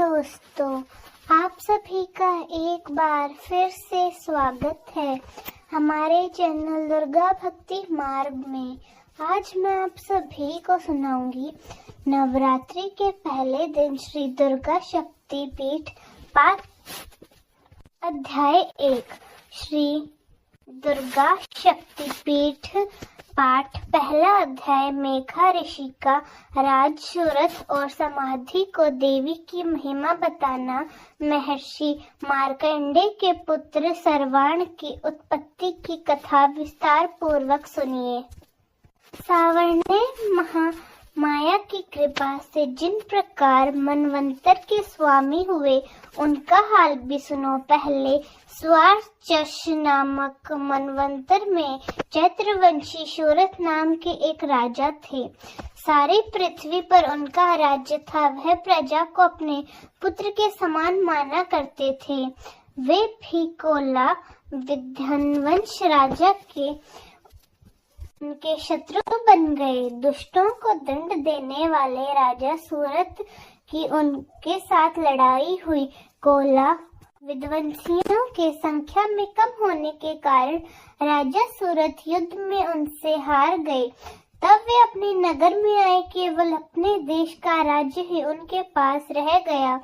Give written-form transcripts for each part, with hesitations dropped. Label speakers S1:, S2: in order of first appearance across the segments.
S1: दोस्तों, आप सभी का एक बार फिर से स्वागत है हमारे चैनल दुर्गा भक्ति मार्ग में। आज मैं आप सभी को सुनाऊंगी नवरात्रि के पहले दिन श्री दुर्गा शक्ति पीठ पाठ अध्याय 1। श्री दुर्गा शक्ति पीठ पाठ पहला अध्याय। मेघा ऋषि का राज, सूरत और समाधि को देवी की महिमा बताना। महर्षि मार्कंडेय के पुत्र सर्वाण की उत्पत्ति की कथा विस्तार पूर्वक सुनिए। सावर्ण ने माया की कृपा से जिन प्रकार मनवंतर के स्वामी हुए उनका हाल भी सुनो। पहले स्वार्चश नामक मनवंतर में चैत्रवंशी सूरत नाम के एक राजा थे। सारी पृथ्वी पर उनका राज्य था। वह प्रजा को अपने पुत्र के समान माना करते थे। वे भी कोला विध्वंस राजा के उनके शत्रु बन गए। दुष्टों को दंड देने वाले राजा सूरत की उनके साथ लड़ाई हुई। कोला विध्वंसियों के संख्या में कम होने के कारण राजा सूरत युद्ध में उनसे हार गए। तब वे अपने नगर में आए। केवल अपने देश का राज्य ही उनके पास रह गया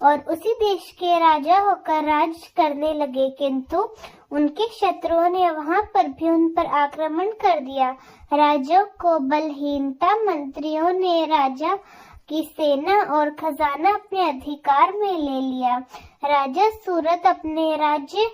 S1: और उसी देश के राजा होकर राज करने लगे। किंतु उनके शत्रुओं ने वहां पर भी उन पर आक्रमण कर दिया। राजा को बलहीनता, मंत्रियों ने राजा की सेना और खजाना अपने अधिकार में ले लिया। राजा सूरत अपने राज्य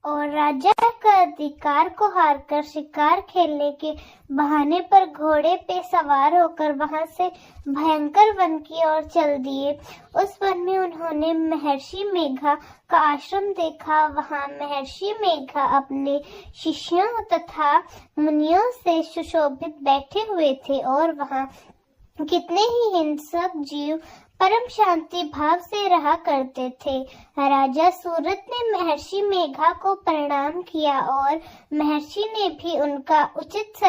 S1: और राजा का अधिकार को हारकर शिकार खेलने के बहाने पर घोड़े पे सवार होकर वहां से भयंकर वन की ओर चल दिए। उस वन में उन्होंने महर्षि मेघा का आश्रम देखा। वहां महर्षि मेघा अपने शिष्यों तथा मुनियों से सुशोभित बैठे हुए थे और वहां कितने ही हिंसक जीव परम शांति भाव से रहा करते थे। राजा सूरत ने महर्षि मेघा को प्रणाम किया और महर्षि ने भी उनका उचित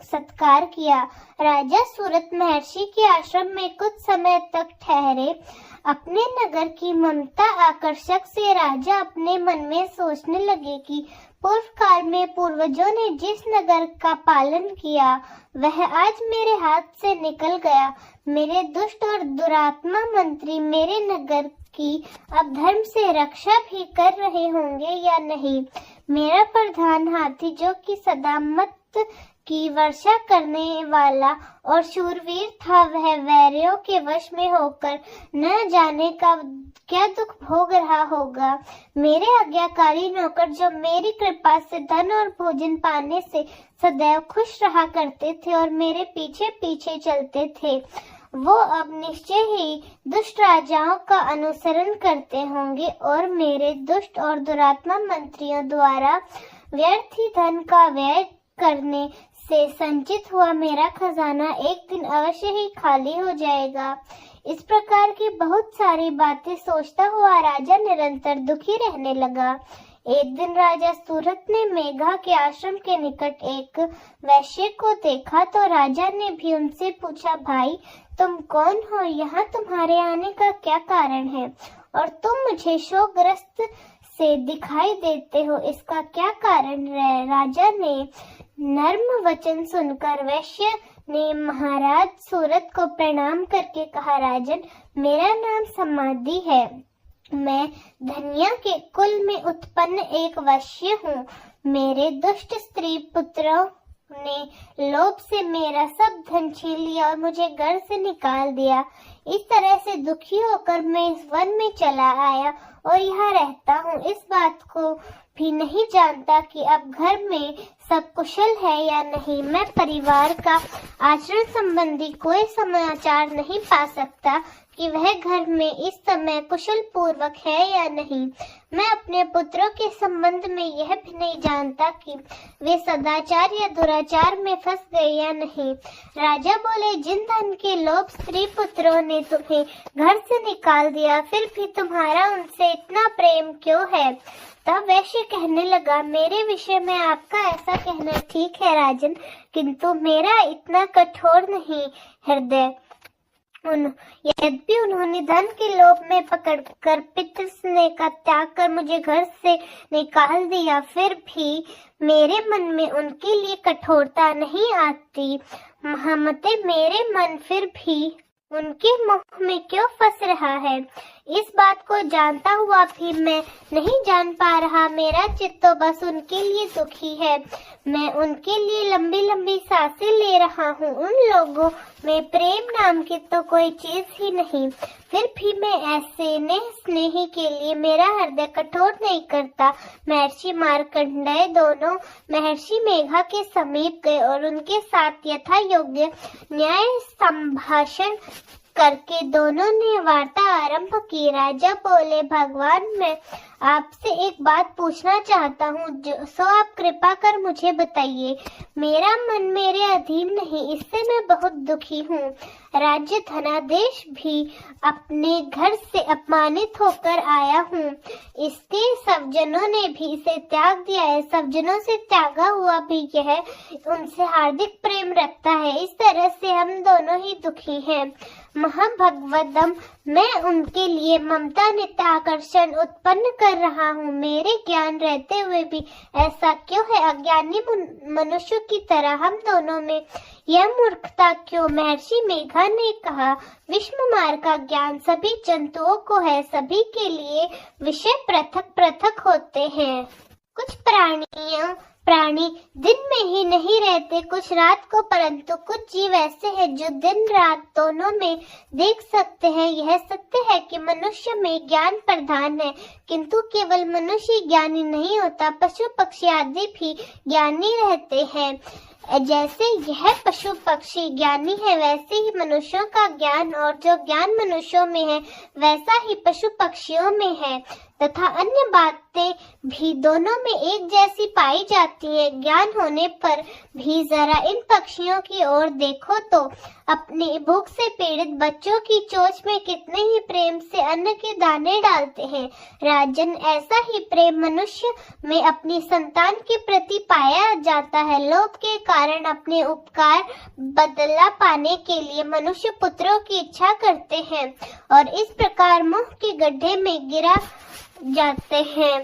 S1: सत्कार किया। राजा सूरत महर्षि के आश्रम में कुछ समय तक ठहरे। अपने नगर की ममता आकर्षक से राजा अपने मन में सोचने लगे कि पूर्व काल में पूर्वजों ने जिस नगर का पालन किया वह आज मेरे हाथ से निकल गया। मेरे दुष्ट और दुरात्मा मंत्री मेरे नगर की अब धर्म से रक्षा भी कर रहे होंगे या नहीं। मेरा प्रधान हाथी जो कि सदा मत की वर्षा करने वाला और शूरवीर था, वह वैरियों के वश में होकर न जाने का क्या दुख भोग रहा होगा। मेरे आज्ञाकारी नौकर जो मेरी कृपा से धन और भोजन पाने से सदैव खुश रहा करते थे और मेरे पीछे पीछे चलते थे, वो अब निश्चय ही दुष्ट राजाओं का अनुसरण करते होंगे और मेरे दुष्ट और दुरात्मा मंत्रियों द्वारा व्यर्थ ही धन का व्यय करने से संचित हुआ मेरा खजाना एक दिन अवश्य ही खाली हो जाएगा। इस प्रकार की बहुत सारी बातें सोचता हुआ राजा निरंतर दुखी रहने लगा। एक दिन राजा सूरत ने मेघा के आश्रम के निकट एक वैश्य को देखा तो राजा ने भी उनसे पूछा, भाई तुम कौन हो? यहाँ तुम्हारे आने का क्या कारण है और तुम मुझे शोकग्रस्त से दिखाई देते हो, इसका क्या कारण है? राजा ने नर्म वचन सुनकर वैश्य ने महाराज सूरत को प्रणाम करके कहा, राजन मेरा नाम समाधि है। मैं धनिया के कुल में उत्पन्न एक वैश्य हूँ। मेरे दुष्ट स्त्री पुत्रों ने लोभ से मेरा सब धन छीन लिया और मुझे घर से निकाल दिया। इस तरह से दुखी होकर मैं इस वन में चला आया और यहाँ रहता हूँ। इस बात को भी नहीं जानता कि अब घर में सब कुशल है या नहीं। मैं परिवार का आचरण संबंधी कोई समाचार नहीं पा सकता कि वह घर में इस समय कुशल पूर्वक है या नहीं। मैं अपने पुत्रों के संबंध में यह भी नहीं जानता कि वे सदाचार या दुराचार में फंस गए या नहीं। राजा बोले, जिन धन के लोभ स्त्री पुत्रों ने तुम्हें घर से निकाल दिया, फिर भी तुम्हारा उनसे इतना प्रेम क्यों है? तब वैश्य कहने लगा, मेरे विषय में आपका ऐसा कहना ठीक है राजन, किंतु मेरा इतना कठोर नहीं हृदय यद्यपि उन्होंने धन के लोभ में पकड़कर पितृ स्नेह का त्याग कर मुझे घर से निकाल दिया, फिर भी मेरे मन में उनके लिए कठोरता नहीं आती। महमते मेरे मन फिर भी उनके मोह में क्यों फंस रहा है? इस बात को जानता हुआ भी मैं नहीं जान पा रहा। मेरा चित्त तो बस उनके लिए दुखी है। मैं उनके लिए लंबी लंबी सांसें ले रहा हूँ। उन लोगों में प्रेम नाम की तो कोई चीज ही नहीं। फिर भी मैं ऐसे स्नेही के लिए मेरा हृदय कठोर नहीं करता। महर्षि मार्कंडेय दोनों महर्षि मेघा के समीप गए और उनके साथ यथा योग्य न्याय संभाषण करके दोनों ने वार्ता आरंभ की। राजा बोले, भगवान, मैं आपसे एक बात पूछना चाहता हूँ, सो आप कृपा कर मुझे बताइए। मेरा मन मेरे अधीन नहीं, इससे मैं बहुत दुखी हूँ। राज्य धनादेश भी अपने घर से अपमानित होकर आया हूँ। इसके सब जनों ने भी इसे त्याग दिया है। सब जनों से त्यागा हुआ भी यह उनसे हार्दिक प्रेम रखता है। इस तरह से हम दोनों ही दुखी हैं। महाभगवदम, मैं उनके लिए ममता नित्य आकर्षण उत्पन्न कर रहा हूँ। मेरे ज्ञान रहते हुए भी ऐसा क्यों है? अज्ञानी मनुष्य की तरह हम दोनों में यह मूर्खता क्यों? महर्षि मेघा ने कहा, विष्णु मार्ग का ज्ञान सभी जंतुओं को है। सभी के लिए विषय पृथक पृथक होते हैं। कुछ प्राणी दिन में ही नहीं रहते, कुछ रात को, परंतु कुछ जीव ऐसे हैं जो दिन रात दोनों में देख सकते हैं। यह सत्य है कि मनुष्य में ज्ञान प्रधान है, किंतु केवल मनुष्य ज्ञानी नहीं होता, पशु पक्षी आदि भी ज्ञानी रहते हैं। जैसे यह पशु पक्षी ज्ञानी है, वैसे ही मनुष्यों का ज्ञान, और जो ज्ञान मनुष्यों में है वैसा ही पशु पक्षियों में है, तथा अन्य बातें भी दोनों में एक जैसी पाई जाती है। ज्ञान होने पर भी जरा इन पक्षियों की ओर देखो तो अपनी भूख से पीड़ित बच्चों की चोंच में कितने ही प्रेम से अन्न के दाने डालते हैं। राजन, ऐसा ही प्रेम मनुष्य में अपनी संतान के प्रति पाया जाता है। लोभ के कारण अपने उपकार बदला पाने के लिए मनुष्य पुत्रों की इच्छा करते हैं और इस प्रकार मोह के गड्ढे में गिरा जाते हैं।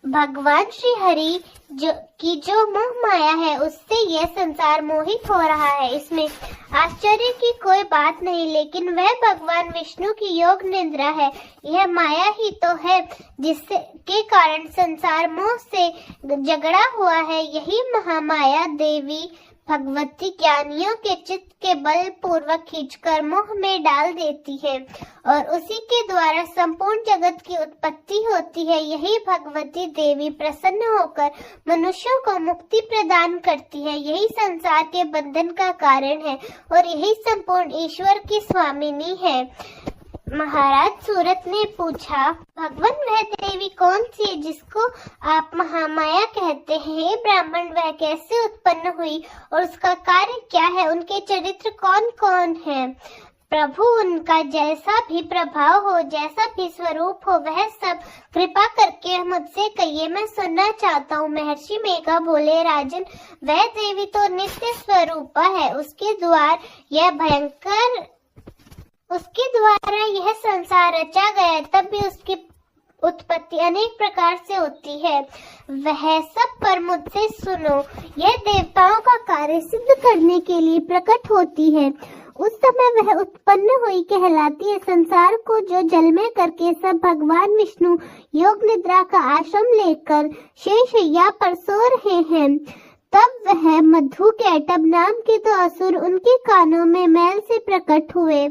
S1: भगवान श्री हरि जो मोह माया है, उससे यह संसार मोहित हो रहा है। इसमें आश्चर्य की कोई बात नहीं, लेकिन वह भगवान विष्णु की योग निद्रा है। यह माया ही तो है जिसके के कारण संसार मोह से झगड़ा हुआ है। यही महामाया देवी भगवती ज्ञानियों के चित्त के बल पूर्वक खींचकर मोह में डाल देती है और उसी के द्वारा संपूर्ण जगत की उत्पत्ति होती है। यही भगवती देवी प्रसन्न होकर मनुष्यों को मुक्ति प्रदान करती है। यही संसार के बंधन का कारण है और यही संपूर्ण ईश्वर की स्वामिनी है। महाराज सूरत ने पूछा, भगवान, वह देवी कौन सी है जिसको आप महामाया कहते हैं? हे ब्राह्मण, वह कैसे उत्पन्न हुई और उसका कार्य क्या है? उनके चरित्र कौन कौन है? प्रभु, उनका जैसा भी प्रभाव हो, जैसा भी स्वरूप हो, वह सब कृपा करके मुझसे कहिए, मैं सुनना चाहता हूँ। महर्षि मेघा बोले, राजन, वह देवी तो नित्य स्वरूपा है। उसके द्वारा यह संसार रचा गया, तब भी उसकी उत्पत्ति अनेक प्रकार से होती है। वह सब पर मुझसे सुनो। यह देवताओं का कार्य सिद्ध करने के लिए प्रकट होती है। उस समय वह उत्पन्न हुई कहलाती है। संसार को जो जल में करके सब भगवान विष्णु योग निद्रा का आश्रम लेकर शेषय्या पर सो रहे हैं, तब वह मधु कैटभ नाम के दो असुर उनके कानों में मैल से प्रकट हुए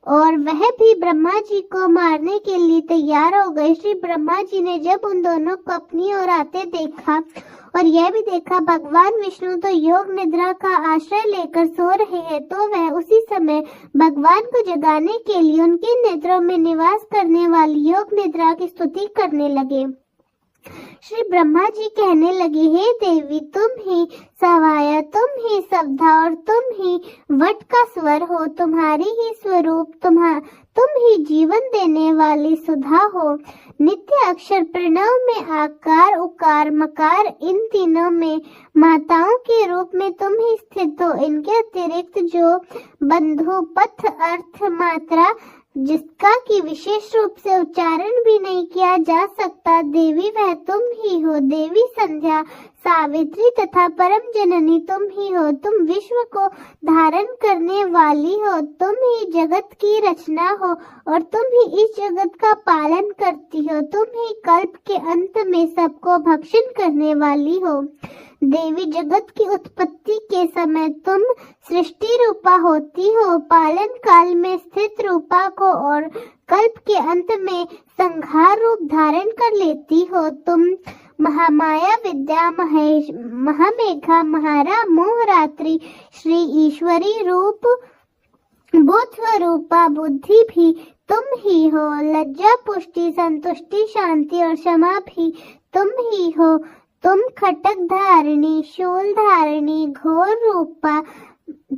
S1: और वह भी ब्रह्मा जी को मारने के लिए तैयार हो गए। श्री ब्रह्मा जी ने जब उन दोनों को अपनी ओर आते देखा और यह भी देखा भगवान विष्णु तो योग निद्रा का आश्रय लेकर सो रहे हैं, तो वह उसी समय भगवान को जगाने के लिए उनके नेत्रों में निवास करने वाली योग निद्रा की स्तुति करने लगे। श्री ब्रह्मा जी कहने लगे, हे देवी, तुम ही सवाया, तुम ही सबधा और तुम ही वट का स्वर हो। तुम्हारी ही स्वरूप तुम ही जीवन देने वाली सुधा हो। नित्य अक्षर प्रणव में आकार उकार मकार, इन तीनों में माताओं के रूप में तुम ही स्थित हो। इनके अतिरिक्त जो बंधु पथ अर्थ मात्रा जिसका कि विशेष रूप से उच्चारण भी नहीं किया जा सकता, देवी वह तुम ही हो। देवी संध्या सावित्री तथा परम जननी तुम ही हो। तुम विश्व को धारण करने वाली हो। तुम ही जगत की रचना हो और तुम ही इस जगत का पालन करती हो। तुम ही कल्प के अंत में सबको भक्षण करने वाली हो। देवी जगत की उत्पत्ति के समय तुम सृष्टि रूपा होती हो, पालन काल में स्थित रूपा को और कल्प के अंत में संहार रूप धारण कर लेती हो। तुम महामाया विद्या महेश महामेघा महारा मोहरात्रि श्री ईश्वरी रूप बोध रूपा बुद्धि भी तुम ही हो। लज्जा पुष्टि संतुष्टि शांति और क्षमा भी तुम ही हो। तुम खटक धारिणी शूल धारिणी घोर रूपा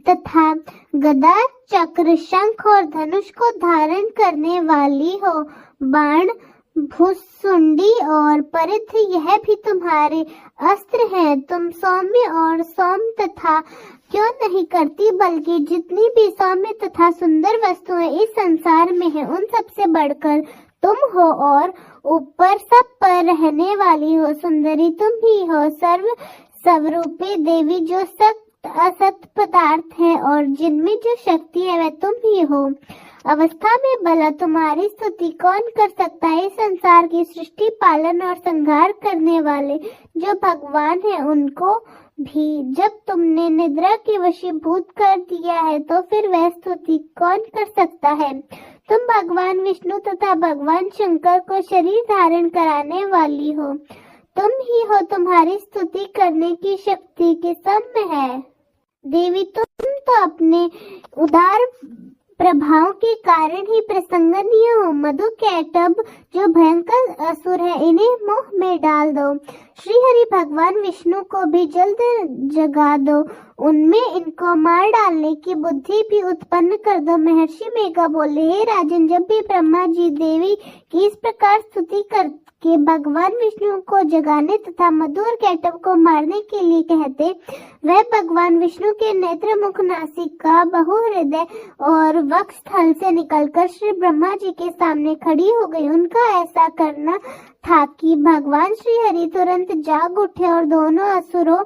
S1: तथा गदा चक्र शंख और धनुष को धारण करने वाली हो। बाण भुसुंडी और परिध यह भी तुम्हारे अस्त्र हैं। तुम सौम्य और सौम तथा क्यों नहीं करती, बल्कि जितनी भी सौम्य तथा सुंदर वस्तुएं इस संसार में हैं, उन सबसे बढ़कर तुम हो और ऊपर सब पर रहने वाली हो। सुंदरी तुम ही हो। सर्व स्वरूपी देवी जो सत्य असत पदार्थ है और जिनमें जो शक्ति है वह तुम ही हो। अवस्था में भला तुम्हारी स्तुति कौन कर सकता है। इस संसार की सृष्टि पालन और संहार करने वाले जो भगवान है उनको भी जब तुमने निद्रा के वशीभूत कर दिया है तो फिर वह स्तुति कौन कर सकता है। तुम भगवान विष्णु तथा भगवान शंकर को शरीर धारण कराने वाली हो। तुम ही हो। तुम्हारी स्तुति करने की शक्ति किसम में है। देवी तुम तो अपने उदार प्रभाव के कारण ही प्रसंगनीय हो। मधु कैटभ जो भयंकर असुर है इन्हें मोह में डाल दो। श्री हरि भगवान विष्णु को भी जल्द जगा दो। उनमें इनको मार डालने की बुद्धि भी उत्पन्न कर दो। महर्षि मेघा बोले, हे राजन, जब भी ब्रह्मा जी देवी की इस प्रकार स्तुति करके भगवान विष्णु को जगाने तथा मधु और कैटभ को मारने के लिए कहते, वह भगवान विष्णु के नेत्र मुख नासिका बहु हृदय और वक्ष स्थल से निकलकर श्री ब्रह्मा जी के सामने खड़ी हो गई। उनका ऐसा करना था कि भगवान श्री हरि तुरंत जाग उठे और दोनों असुरों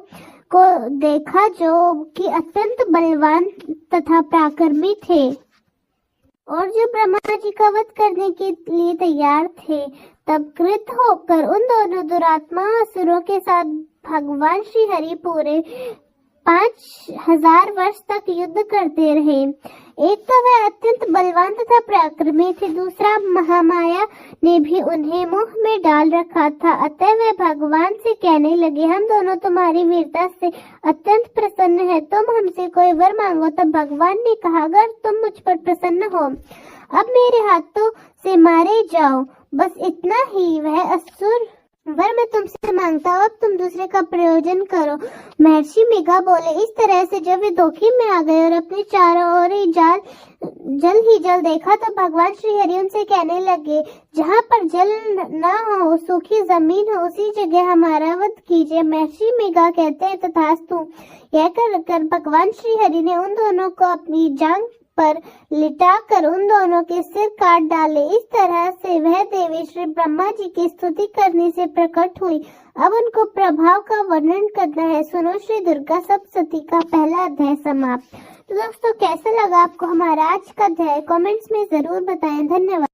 S1: को देखा जो कि अत्यंत बलवान तथा पराक्रमी थे और जो ब्रह्मा जी का वध करने के लिए तैयार थे। तब कृत होकर उन दोनों दुरात्मा असुरों के साथ भगवान श्री हरि पूरे 5000 वर्ष तक युद्ध करते रहे। एक तो वह अत्यंत बलवान तथा पराक्रमी थे, दूसरा महामाया ने भी उन्हें मुंह में डाल रखा था। अतः वह भगवान से कहने लगे, हम दोनों तुम्हारी वीरता से अत्यंत प्रसन्न है। तुम हमसे कोई वर मांगो। तब भगवान ने कहा, अगर तुम मुझ पर प्रसन्न हो अब मेरे हाथों से मारे जाओ, बस इतना ही। वह असुर वर मैं तुमसे मांगता हूँ, अब तुम दूसरे का प्रयोजन करो। महर्षि मेघा बोले, इस तरह से जब वे धोखे में आ गए और अपने चारों ओर जल देखा तो भगवान श्री हरि उनसे कहने लगे, जहाँ पर जल न हो, सूखी जमीन हो, उसी जगह हमारा वध कीजिए। महर्षि मेघा कहते हैं, तथास्तु। यह कर भगवान श्री हरि ने उन दोनों को अपनी जांघ पर लिटाकर उन दोनों के सिर काट डाले। इस तरह से वह देवी श्री ब्रह्मा जी की स्तुति करने से प्रकट हुई। अब उनको प्रभाव का वर्णन करना है। सुनो श्री दुर्गा सप्तशती का पहला अध्याय समाप्त। तो दोस्तों, कैसा लगा आपको हमारा आज का अध्याय? कमेंट्स में जरूर बताएं। धन्यवाद।